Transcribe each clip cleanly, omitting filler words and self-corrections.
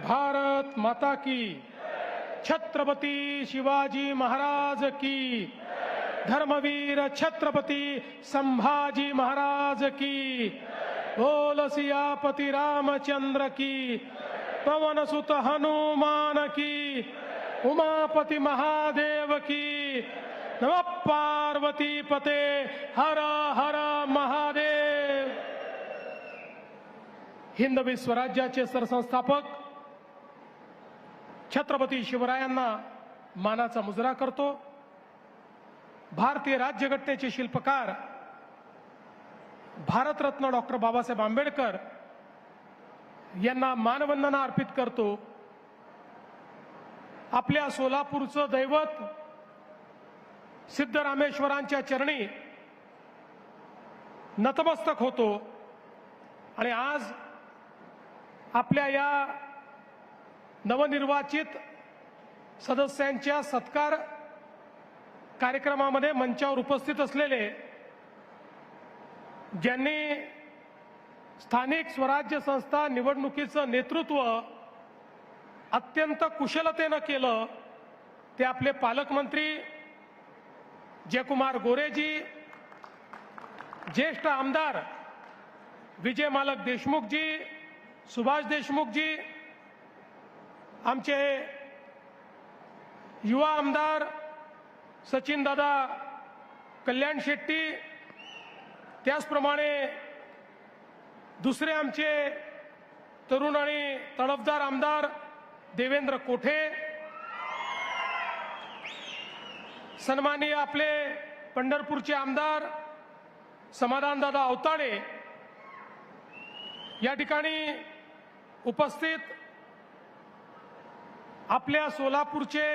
भारत माता की, छत्रपती शिवाजी महाराज की, धर्मवीर छत्रपती संभाजी महाराज की, बोल सियापति रामचंद्र की, पवन सुत हनुमान की, उमापति महादेव की, नमः पार्वती पते, हर हर महादेव। हिंदवी स्वराज्याचे सरसंस्थापक छत्रपती शिवरायांना मानाचा मुजरा करतो। भारतीय राज्यघटनेचे शिल्पकार भारतरत्न डॉक्टर बाबासाहेब आंबेडकर यांना मानवंदना अर्पित करतो। आपल्या सोलापूरचं दैवत सिद्धरामेश्वरांच्या चरणी नतमस्तक होतो आणि आज आपल्या या नवनिर्वाचित सदस्यांच्या सत्कार कार्यक्रमामध्ये मंचावर उपस्थित असलेले ज्यांनी स्थानिक स्वराज्य संस्था निवडणुकीचं नेतृत्व अत्यंत कुशलतेनं केलं ते आपले पालकमंत्री जयकुमार गोरेजी, ज्येष्ठ आमदार विजय मालक देशमुखजी, सुभाष देशमुखजी, आमचे युवा आमदार सचिन दादा कल्याण शेट्टी, त्याचप्रमाणे दुसरे आमचे तरुण आणि तडफदार आमदार देवेंद्र कोठे, सन्माननीय आपले पंढरपूरचे आमदार समाधानदादा अवताडे, या ठिकाणी उपस्थित आपल्या सोलापूरचे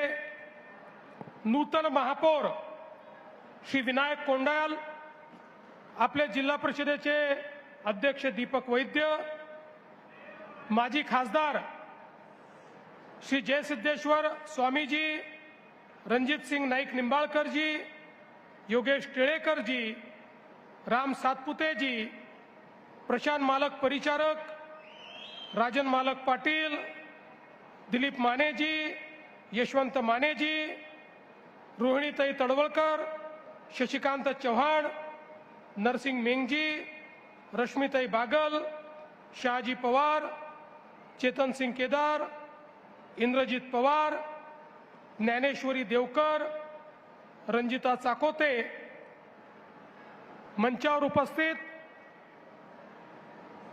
नूतन महापौर श्री विनायक कोंडाल, आपले जिल्हा परिषदेचे अध्यक्ष दीपक वैद्य, माजी खासदार श्री जयसिद्धेश्वर स्वामीजी, रणजित सिंग नाईक निंबाळकरजी, योगेश टिळेकरजी, राम सातपुतेजी, प्रशांत मालक परिचारक, राजन मालक पाटील, दिलीप मानेजी, यशवंत मानेजी, रोहिणीताई तडवळकर, शशिकांत चव्हाण, नरसिंग मेंगजी, रश्मीताई बागल, शहाजी पवार, चेतन सिंग केदार, इंद्रजित पवार, ज्ञानेश्वरी देवकर, रंजिता चाकोते, मंचावर उपस्थित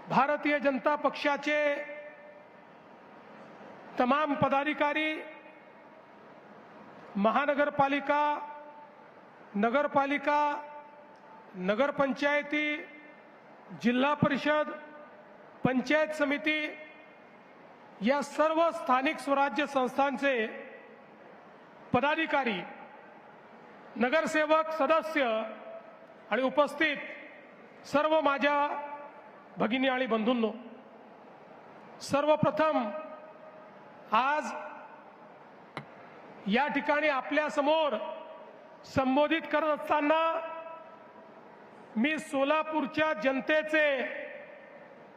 भारतीय जनता पक्षाचे तमाम पदाधिकारी, महानगरपालिका, नगरपालिका, नगरपंचायती, जिल्हा परिषद, पंचायत समिती या सर्व स्थानिक स्वराज्य संस्थांचे पदाधिकारी, नगरसेवक, सदस्य आणि उपस्थित सर्व माझ्या भगिनी आणि बंधूंनो, सर्वप्रथम आज या ठिकाणी आपल्या समोर संबोधित करत असताना मी सोलापूरच्या जनतेचे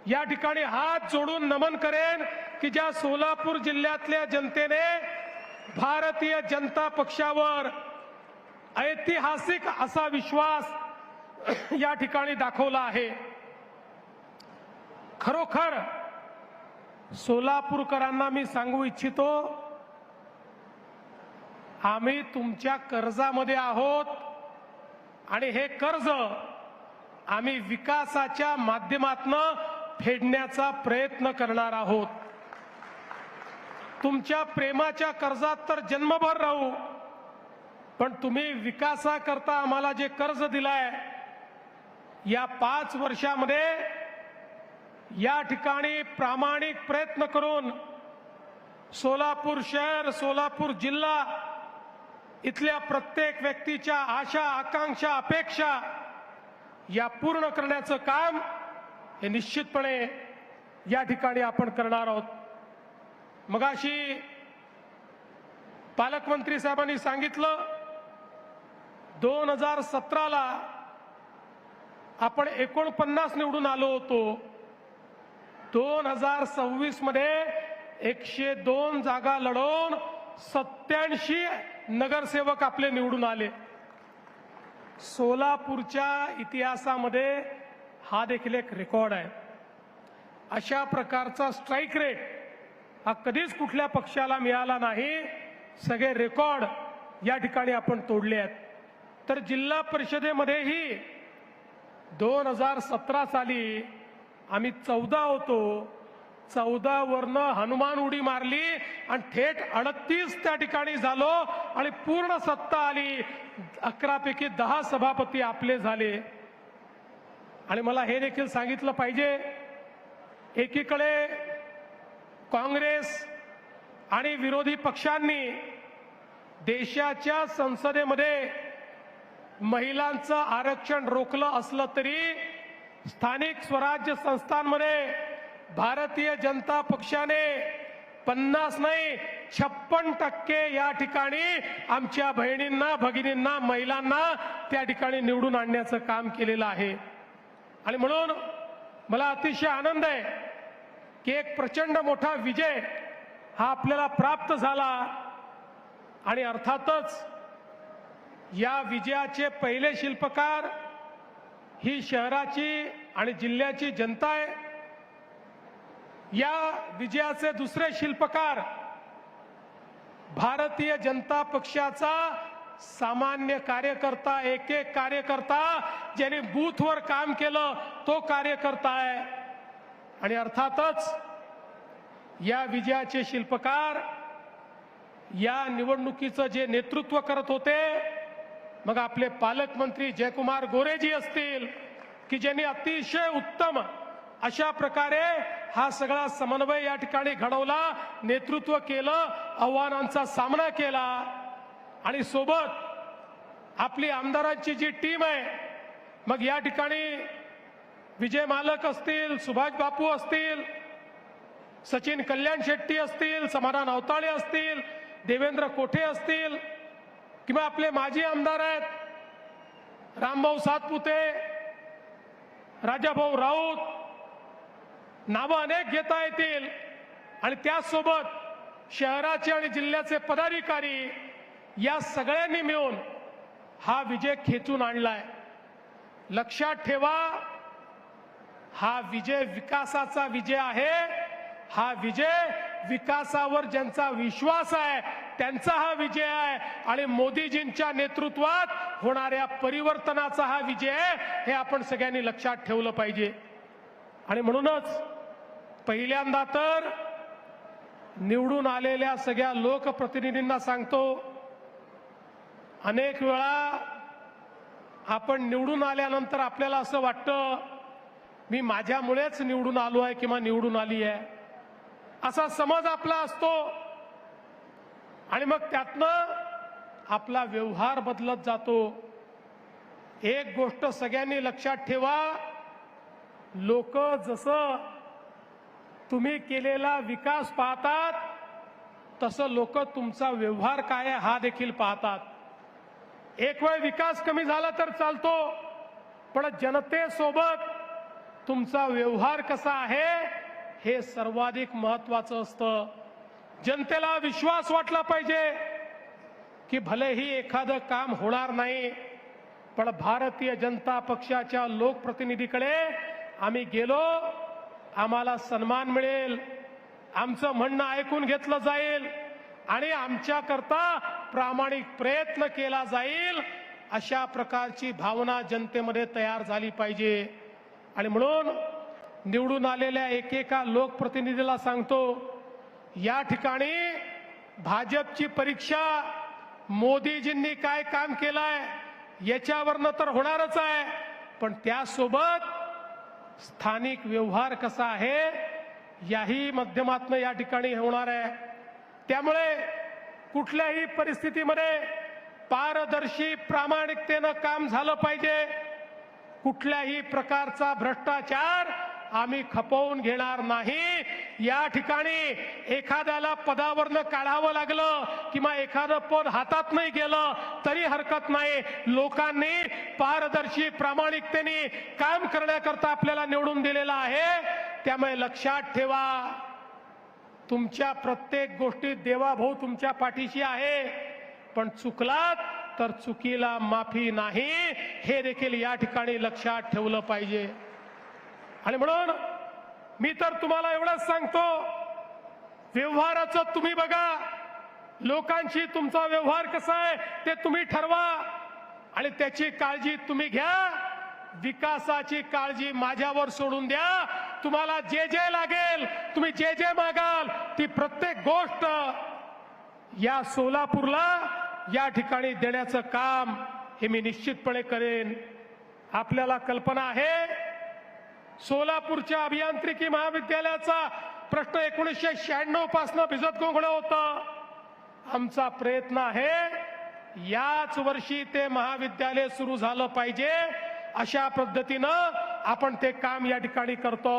या ठिकाणी हात जोडून नमन करेन की ज्या सोलापूर जिल्ह्यातल्या जनतेने भारतीय जनता पक्षावर ऐतिहासिक असा विश्वास या ठिकाणी दाखवला आहे। खरोखर सोलापूरकरांना मी सांगू इच्छितो, आम्ही तुमच्या कर्जामध्ये आहोत आणि हे कर्ज आम्ही विकासाच्या माध्यमातून फेडण्याचा प्रयत्न करणार आहोत। तुमच्या प्रेमाच्या कर्जात तर जन्मभर राहू, पण तुम्ही विकासाकरता आम्हाला जे कर्ज दिलाय या 5 वर्षामध्ये या ठिकाणी प्रामाणिक प्रयत्न करून सोलापूर शहर, सोलापूर जिल्हा इथल्या प्रत्येक व्यक्तीच्या आशा, आकांक्षा, अपेक्षा या पूर्ण करण्याचं काम हे निश्चितपणे या ठिकाणी आपण करणार आहोत। मगाशी पालकमंत्री साहेबांनी सांगितलं 2017ला आपण 49 निवडून आलो होतो, 2026 मध्ये 102 जागा लढवून 87 नगरसेवक आपले निवडून आले। सोलापूरच्या इतिहासामध्ये हा देखील एक रेकॉर्ड आहे। अशा प्रकारचा स्ट्राइक रेट हा कधीच कुठल्या पक्षाला मिळाला नाही। सगळे रेकॉर्ड या ठिकाणी आपण तोडले आहेत। तर जिल्हा परिषदेमध्येही 2017 साली आम्ही 14 होतो। 14 वरनं हनुमान उडी मारली आणि थेट 38 त्या ठिकाणी झालो आणि पूर्ण सत्ता आली। 11 पैकी 10 सभापती आपले झाले। आणि मला हे देखील सांगितलं पाहिजे, एकीकडे काँग्रेस आणि विरोधी पक्षांनी देशाच्या संसदेमध्ये महिलांचं आरक्षण रोखलं असलं तरी स्थानिक स्वराज्य संस्थांमध्ये भारतीय जनता पक्षाने 50 नाही 56% या ठिकाणी आमच्या बहिणींना, भगिनींना, महिलांना त्या ठिकाणी निवडून आणण्याचं काम केलेलं आहे। आणि म्हणून मला अतिशय आनंद आहे की एक प्रचंड मोठा विजय हा आपल्याला प्राप्त झाला। आणि अर्थातच या विजयाचे पहिले शिल्पकार ही शहराची आणि जिल्ह्याची जनता आहे। या विजयाचे दुसरे शिल्पकार भारतीय जनता पक्षाचा सामान्य कार्यकर्ता, एक एक कार्यकर्ता ज्यांनी बूथवर काम केलं तो कार्यकर्ता आहे। आणि अर्थातच या विजयाचे शिल्पकार या निवडणुकीचं जे नेतृत्व करत होते, मग आपले पालकमंत्री जयकुमार गोरेजी असतील की ज्यांनी अतिशय उत्तम अशा प्रकारे हा सगळा समन्वय या ठिकाणी घडवला, नेतृत्व केलं, आव्हानांचा सामना केला। आणि सोबत आपली आमदारांची जी टीम आहे, मग या ठिकाणी विजय मालक असतील, सुभाष बापू असतील, सचिन कल्याण शेट्टी असतील, समाधान अवताळे असतील, देवेंद्र कोठे असतील, किंवा आपले माजी आमदार आहेत रामभाऊ सातपुते, राजाभाऊ राऊत, नावं अनेक घेता येतील। आणि त्याचसोबत शहराचे आणि जिल्ह्याचे पदाधिकारी या सगळ्यांनी मिळून हा विजय खेचून आणलाय। लक्षात ठेवा, हा विजय विकासाचा विजय आहे। हा विजय विकासावर ज्यांचा विश्वास आहे त्यांचा हा विजय आहे। आणि मोदीजींच्या नेतृत्वात होणाऱ्या परिवर्तनाचा हा विजय आहे, हे आपण सगळ्यांनी लक्षात ठेवलं पाहिजे। आणि म्हणूनच पहिल्यांदा तर निवडून आलेल्या सगळ्या लोकप्रतिनिधींना सांगतो, अनेक वेळा आपण निवडून आल्यानंतर आपल्याला असं वाटतं मी माझ्यामुळेच निवडून आलो आहे किंवा निवडून आली आहे, असा समज आपला असतो। आणि मग त्यातनं आपला व्यवहार बदलत जातो। एक गोष्ट सगळ्यांनी लक्षात ठेवा, लोक जसं तुम्ही केलेला विकास पाहतात तसं लोक तुमचा व्यवहार काय आहे हा देखील पाहतात। एक वेळ विकास कमी झाला तर चालतो, पण जनतेसोबत तुमचा व्यवहार कसा आहे हे सर्वाधिक महत्त्वाचं असतं। जनतेला विश्वास वाटला पाहिजे की भलेही एखादं काम होणार नाही, पण भारतीय जनता पक्षाच्या लोकप्रतिनिधीकडे आम्ही गेलो, आम्हाला सन्मान मिळेल, आमचं म्हणणं ऐकून घेतलं जाईल आणि आमच्याकरता प्रामाणिक प्रयत्न केला जाईल, अशा प्रकारची भावना जनतेमध्ये तयार झाली पाहिजे। आणि म्हणून निवडून आलेल्या एकेका लोकप्रतिनिधीला सांगतो, या ठिकाणी भाजपची परीक्षा मोदीजींनी काय काम केलंय याच्यावरनं तर होणारच आहे, पण त्यासोबत स्थानिक व्यवहार कसा आहे याही माध्यमातून या ठिकाणी होणार आहे। त्यामुळे कुठल्याही परिस्थितीमध्ये पारदर्शी प्रामाणिकतेनं काम झालं पाहिजे। कुठल्याही प्रकारचा भ्रष्टाचार आम्ही खपवून घेणार नाही। या ठिकाणी एखाद्याला पदावरनं काढावं लागलं किंवा एखादं पद हातात नाही गेलं तरी हरकत नाही। लोकांनी पारदर्शी प्रामाणिकतेने काम करण्याकरता आपल्याला निवडून दिलेलं आहे। त्यामुळे लक्षात ठेवा, तुमच्या प्रत्येक गोष्टीत देवाभाऊ तुमच्या पाठीशी आहे, पण चुकलात तर चुकीला माफी नाही, हे देखील या ठिकाणी लक्षात ठेवलं पाहिजे. आणि म्हणून मी तर तुम्हाला एवढंच सांगतो, व्यवहाराचं तुम्ही बघा, लोकांशी तुमचा व्यवहार कसा आहे ते तुम्ही ठरवा आणि त्याची काळजी तुम्ही घ्या. विकासाची काळजी माझ्यावर सोडून द्या. तुम्हाला जे जे लागेल, तुम्ही जे जे मागाल, ती प्रत्येक गोष्ट या सोलापूरला या ठिकाणी देण्याचं काम हे मी निश्चितपणे करेन. आपल्याला कल्पना आहे, सोलापूरच्या अभियांत्रिकी महाविद्यालयाचा प्रश्न 1996 पासून भिजत गोंगळ होता. आमचा प्रयत्न आहे याच वर्षी ते महाविद्यालय सुरू झालं पाहिजे, अशा पद्धतीनं आपण ते काम या ठिकाणी करतो.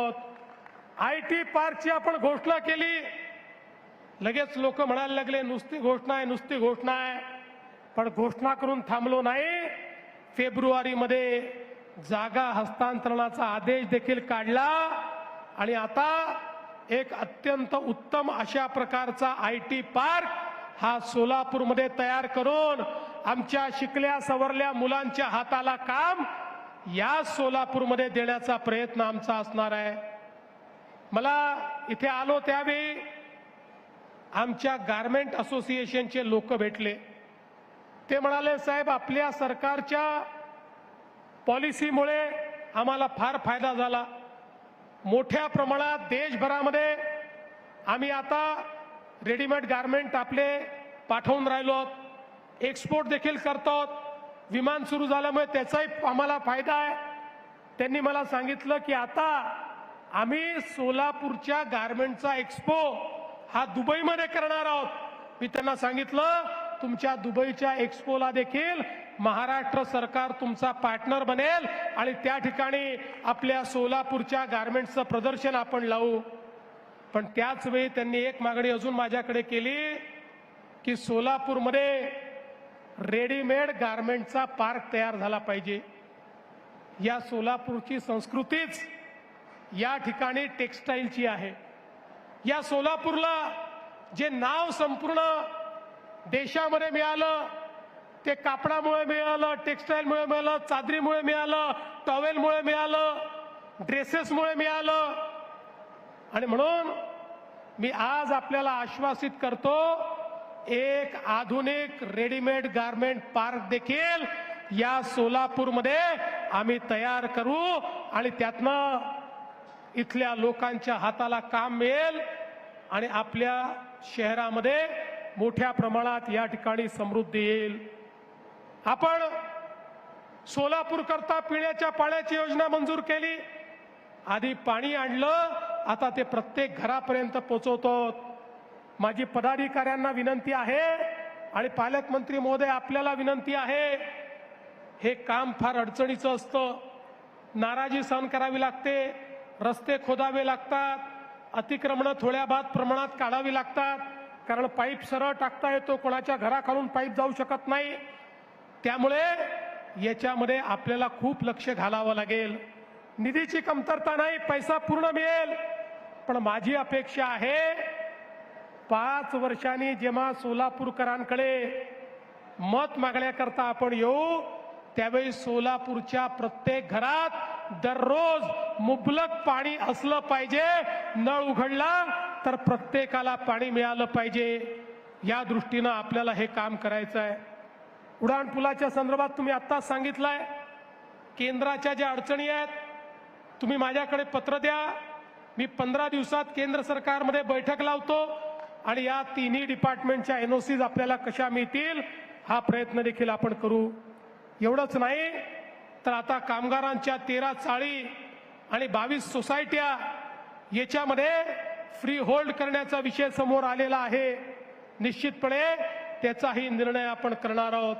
IT पार्कची आपण घोषणा केली, लगेच लोक म्हणायला लागले नुसती घोषणा आहे, नुसती घोषणा आहे. पण घोषणा करून थांबलो नाही. फेब्रुवारीमध्ये जागा हस्तांतरणाचा आदेश देखील काढला आणि आता एक अत्यंत उत्तम अशा प्रकारचा IT पार्क हा सोलापूरमध्ये तयार करून आमच्या शिकल्या सवरल्या मुलांच्या हाताला काम या सोलापूरमध्ये देण्याचा प्रयत्न आमचा असणार आहे. मला इथे आलो त्यावेळी आमच्या गारमेंट असोसिएशनचे लोक भेटले. ते म्हणाले, साहेब आपल्या सरकारच्या पॉलिसीमुळे आम्हाला फार फायदा झाला. मोठ्या प्रमाणात देशभरामध्ये आम्ही आता रेडीमेड गारमेंट आपले पाठवून राहिलो, एक्सपोर्ट देखील करतो. विमान सुरू झाल्यामुळे त्याचाही आम्हाला फायदा आहे. त्यांनी मला सांगितलं की आता आम्ही सोलापूरच्या गारमेंटचा एक्सपो हा दुबईमध्ये करणार आहोत. मी त्यांना सांगितलं तुमच्या दुबईच्या एक्सपोला देखील महाराष्ट्र सरकार तुमचा पार्टनर बनेल आणि त्या ठिकाणी आपल्या सोलापूरच्या गारमेंट्सचं प्रदर्शन आपण लावू. पण त्याच वेळी त्यांनी एक मागणी अजून माझ्याकडे केली की सोलापूरमध्ये रेडीमेड गारमेंटचा पार्क तयार झाला पाहिजे. या सोलापूरची संस्कृतीच या ठिकाणी टेक्सटाईलची आहे. या सोलापूरला जे नाव संपूर्ण देशामध्ये मिळालं ते कापडामुळे मिळालं, टेक्सटाईलमुळे मिळालं, चादरीमुळे मिळालं, टॉवेलमुळे मिळालं, ड्रेसेसमुळे मिळालं. आणि म्हणून मी आज आपल्याला आश्वासित करतो, एक आधुनिक रेडीमेड गारमेंट पार्क देखील या सोलापूरमध्ये आम्ही तयार करू आणि त्यातनं इथल्या लोकांच्या हाताला काम मिळेल आणि आपल्या शहरामध्ये मोठ्या प्रमाणात या ठिकाणी समृद्धी येईल. आपण सोलापूर करता पिण्याच्या पाण्याची योजना मंजूर केली. आधी पाणी आणलं, आता ते प्रत्येक घरापर्यंत पोहोचवतो. माझी पदाधिकाऱ्यांना विनंती आहे आणि पालकमंत्री महोदय आपल्याला विनंती आहे, हे काम फार अडचणीचं असतं. नाराजी सहन करावी लागते, रस्ते खोदावे लागतात, अतिक्रमणं थोड्या बाद प्रमाणात काढावी लागतात, कारण पाईप सरळ टाकता येतो, कोणाच्या घराखालून पाईप जाऊ शकत नाही. त्यामुळे याच्यामध्ये आपल्याला खूप लक्ष घालावं लागेल. निधीची कमतरता नाही, पैसा पूर्ण मिळेल. पण माझी अपेक्षा आहे 5 वर्षांनी जेव्हा सोलापूरकरांकडे मत मागण्याकरता आपण येऊ त्यावेळी सोलापूरच्या प्रत्येक घरात दररोज मुबलक पाणी असलं पाहिजे. नळ उघडला तर प्रत्येकाला पाणी मिळालं पाहिजे. या दृष्टीनं आपल्याला हे काम करायचं आहे. उडाण पुलाच्या संदर्भात तुम्ही आत्ताच सांगितलंय, केंद्राच्या ज्या अडचणी आहेत तुम्ही माझ्याकडे पत्र द्या. मी 15 दिवसात केंद्र सरकारमध्ये बैठक लावतो आणि या तिन्ही डिपार्टमेंटच्या NOCs आपल्याला कशा मिळतील हा प्रयत्न देखील आपण करू. एवढंच नाही तर आता कामगारांच्या 13 चाळी आणि 22 सोसायट्या याच्यामध्ये फ्री होल्ड करण्याचा विषय समोर आलेला आहे. निश्चितपणे त्याचाही निर्णय आपण करणार आहोत.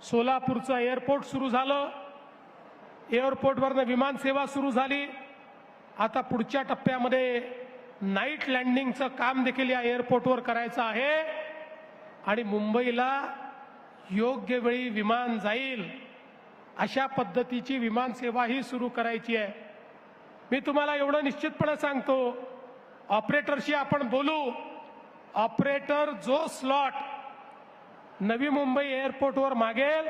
सोलापूरचं एअरपोर्ट सुरू झालं, एअरपोर्टवरनं विमान सेवा सुरू झाली. आता पुढच्या टप्प्यामध्ये नाईट लँडिंगचं काम देखील या एअरपोर्टवर करायचं आहे आणि मुंबईला योग्य वेळी विमान जाईल अशा पद्धतीची विमान सेवा ही सुरू करायची आहे. मी तुम्हाला एवढं निश्चितपणे सांगतो, ऑपरेटरशी आपण बोलू. ऑपरेटर जो स्लॉट नवी मुंबई एअरपोर्टवर मागेल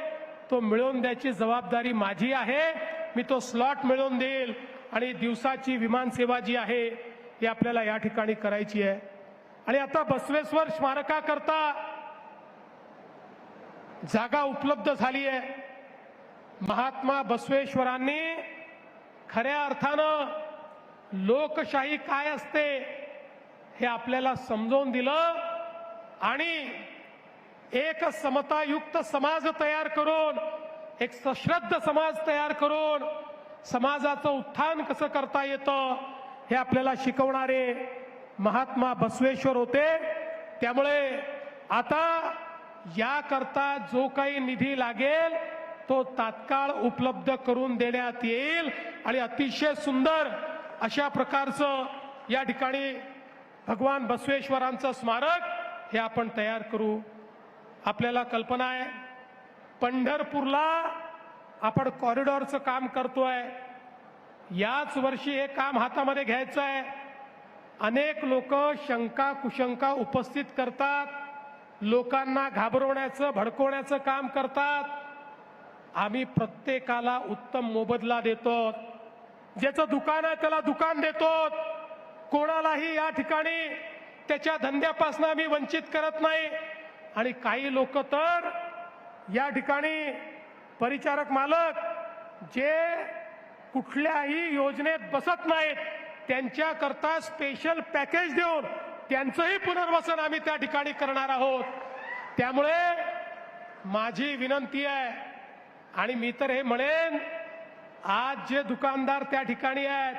तो मिळवून द्यायची जबाबदारी माझी आहे. मी तो स्लॉट मिळवून देईल आणि दिवसाची विमान सेवा जी आहे ही आपल्याला या ठिकाणी करायची आहे. आणि आता बसवेश्वर स्मारकाकरता जागा उपलब्ध झाली आहे. महात्मा बसवेश्वरांनी खऱ्या अर्थानं लोकशाही काय असते हे आपल्याला समजावून दिलं आणि एक समतायुक्त समाज तयार करून, एक सश्रद्ध समाज तयार करून समाजाचं उत्थान कसं करता येतं हे आपल्याला शिकवणारे महात्मा बसवेश्वर होते. त्यामुळे आता याकरता जो काही निधी लागेल तो तात्काळ उपलब्ध करून देण्यात येईल आणि अतिशय सुंदर अशा प्रकारचं या ठिकाणी भगवान बसवेश्वरांचं स्मारक हे आपण तयार करू. आपल्याला कल्पना आहे पंढरपूरला आपण कॉरिडॉरचं काम करतोय. याच वर्षी हे काम हातामध्ये घ्यायचं आहे. अनेक लोक शंका कुशंका उपस्थित करतात, लोकांना घाबरवण्याचं भडकवण्याचं काम करतात. आम्ही प्रत्येकाला उत्तम मोबदला देतो. ज्याचं दुकान आहे त्याला दुकान देतो. कोणालाही या ठिकाणी त्याच्या धंद्यापासून आम्ही वंचित करत नाही. आणि काही लोक तर या ठिकाणी परिचारक मालक जे कुठल्याही योजनेत बसत नाहीत त्यांच्या करता स्पेशल पॅकेज देऊन त्यांचंही पुनर्वसन आम्ही त्या ठिकाणी करणार आहोत. त्यामुळे माझी विनंती आहे आणि मी तर हे म्हणेन, आज जे दुकानदार त्या ठिकाणी आहेत,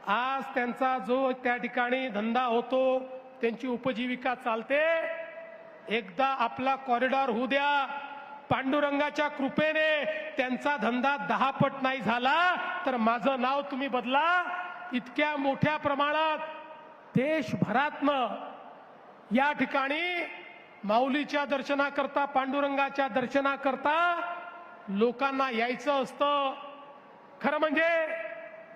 आज त्यांचा जो त्या ठिकाणी धंदा होतो, त्यांची उपजीविका चालते, एकदा आपला कॉरिडॉर होऊ द्या. पांडुरंगाच्या कृपेने त्यांचा धंदा 10 पट नाही झाला तर माझं नाव तुम्ही बदला. इतक्या मोठ्या प्रमाणात देशभरातनं या ठिकाणी माऊलीच्या दर्शनाकरता, पांडुरंगाच्या दर्शनाकरता लोकांना यायचं असतं. खरं म्हणजे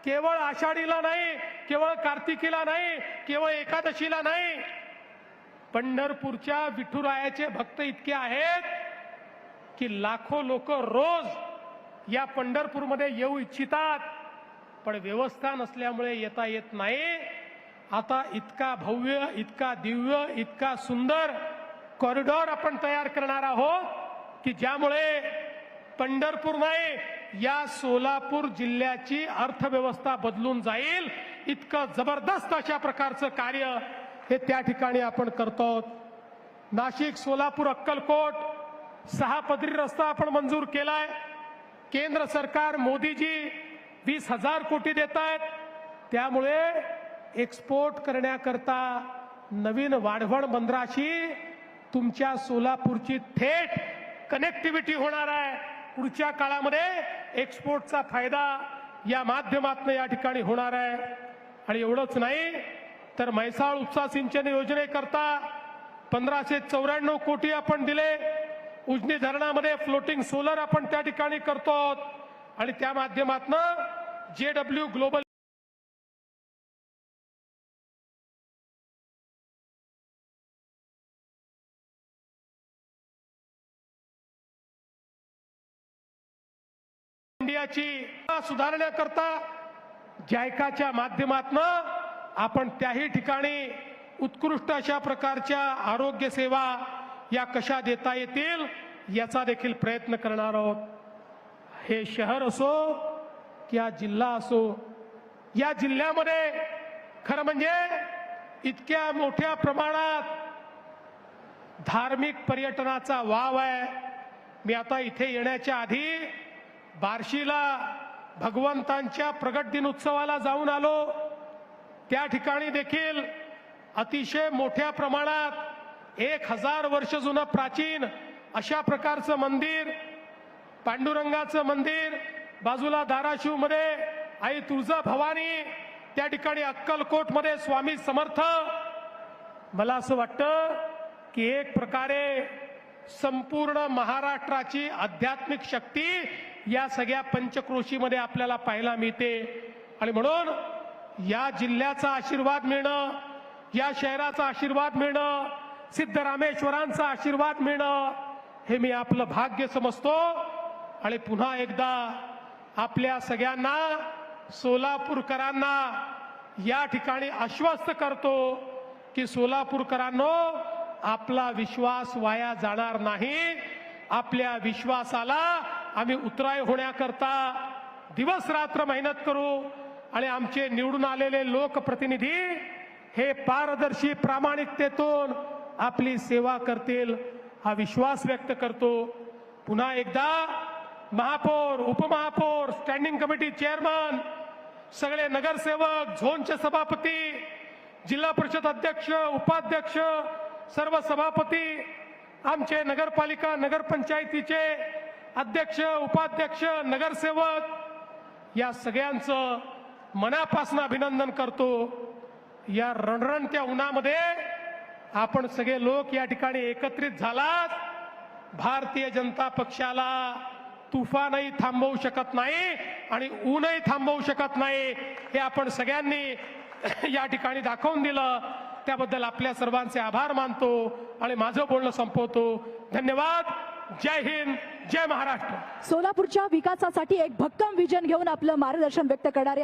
केवळ आषाढीला नाही, केवळ कार्तिकीला नाही, केवळ एकादशीला नाही. पंढरपूरच्या विठुरायाचे भक्त इतके आहेत की लाखो लोक रोज या पंढरपूरमध्ये येऊ इच्छितात, पण व्यवस्था नसल्यामुळे येता येत नाही. आता इतका भव्य, इतका दिव्य, इतका सुंदर कॉरिडॉर आपण तयार करणार आहोत की ज्यामुळे पंढरपूर नाही, या सोलापूर जिल्ह्याची अर्थव्यवस्था बदलून जाईल. इतकं जबरदस्त अशा प्रकारचं कार्य हे त्या ठिकाणी आपण करतो. नाशिक, सोलापूर, अक्कलकोट 6 पदरी रस्ता आपण मंजूर केलाय. केंद्र सरकार मोदीजी 20,000 कोटी देत आहेत. त्यामुळे एक्सपोर्ट करण्याकरता नवीन वाढवण बंदराशी तुमच्या सोलापूरची थेट कनेक्टिव्हिटी होणार आहे. पुढच्या काळामध्ये एक्सपोर्टचा फायदा या माध्यमातून या ठिकाणी होणार आहे. आणि एवढंच नाही तर म्हैसाळ उपसा सिंचन योजनेकरता 1594 कोटी आपण दिले. उजनी धरणामध्ये फ्लोटिंग सोलर आपण त्या ठिकाणी करतो आणि त्या माध्यमातून JW ग्लोबल इंडियाची सुधारण्याकरता जायकाच्या माध्यमातून आपण त्याही ठिकाणी उत्कृष्ट अशा प्रकारच्या आरोग्य सेवा या कशा देता येतील याचा देखील प्रयत्न करणार आहोत. हे शहर असो किंवा जिल्हा असो, या जिल्ह्यामध्ये खरं म्हणजे इतक्या मोठ्या प्रमाणात धार्मिक पर्यटनाचा वाव आहे. मी आता इथे येण्याच्या आधी बार्शीला भगवंतांच्या प्रगट दिन उत्सवाला जाऊन आलो. त्या ठिकाणी देखील अतिशय मोठ्या प्रमाणात 1000 वर्ष जुनं प्राचीन अशा प्रकारचं मंदिर, पांडुरंगाचं मंदिर, बाजूला धाराशिव मध्ये आई तुळजा भवानी, त्या ठिकाणी अक्कलकोटमध्ये स्वामी समर्थ. मला असं वाटतं की एक प्रकारे संपूर्ण महाराष्ट्राची आध्यात्मिक शक्ती या सगळ्या पंचक्रोशीमध्ये आपल्याला पाहायला मिळते. आणि म्हणून या जिल्ह्याचा आशीर्वाद मिळणं, या शहराचा आशीर्वाद मिळणं, सिद्धरामेश्वरांचा आशीर्वाद मिळणं हे मी आपलं भाग्य समजतो. आणि पुन्हा एकदा आपल्या सगळ्यांना, सोलापूरकरांना या ठिकाणी आश्वस्त करतो की सोलापूरकरांनो, आपला विश्वास वाया जाणार नाही. आपल्या विश्वासाला आम्ही उतराई होण्याकरता दिवस रात्र मेहनत करू. आणि आमचे निवडून आलेले लोकप्रतिनिधी हे पारदर्शी प्रामाणिकतेतून आपली सेवा करतील हा विश्वास व्यक्त करतो. पुन्हा एकदा महापौर, उपमहापौर, स्टँडिंग कमिटी चेअरमन, सगळे नगरसेवक, झोनचे सभापती, जिल्हा परिषद अध्यक्ष, उपाध्यक्ष, सर्व सभापती, आमचे नगरपालिका नगरपंचायतीचे अध्यक्ष, उपाध्यक्ष, नगरसेवक या सगळ्यांचं मनापासून अभिनंदन करतो. या रणरणत्या उन्हामध्ये आपण सगळे लोक या ठिकाणी एकत्रित झालात. भारतीय जनता पक्षाला तुफानही थांबवू शकत नाही आणि ऊनही थांबवू शकत नाही हे आपण सगळ्यांनी या ठिकाणी दाखवून दिलं. त्याबद्दल आपल्या सर्वांचे आभार मानतो आणि माझं बोलणं संपवतो. धन्यवाद. जय हिंद, जय महाराष्ट्र. सोलापूरच्या विकासासाठी एक भक्कम विजन घेऊन आपलं मार्गदर्शन व्यक्त करणारे